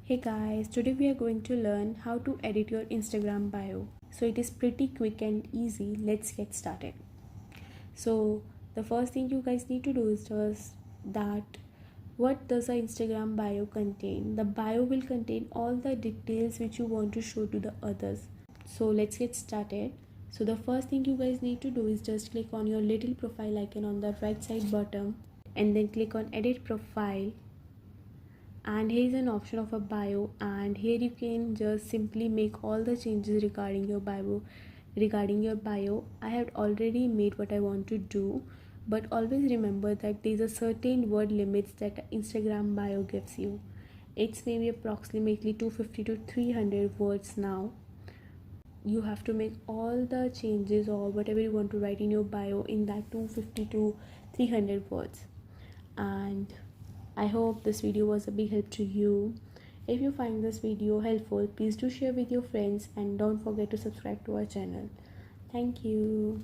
Hey guys, today we are going to learn how to edit your Instagram bio. So it is pretty quick and easy. Let's get started. So the first thing you guys need to do is just that what does an Instagram bio contain? The bio will contain all the details which you want to show to the others. So let's get started. So the first thing you guys need to do is just click on your little profile icon on the right side bottom and then click on edit profile, and here is an option of a bio, and here you can just simply make all the changes regarding your bio. I have already made what I want to do, but always remember that there is a certain word limits that Instagram bio gives you. It's maybe approximately 250 to 300 words. Now you have to make all the changes or whatever you want to write in your bio in that 250 to 300 words. And I hope this video was a big help to you. If you find this video helpful, please do share with your friends and don't forget to subscribe to our channel. Thank you.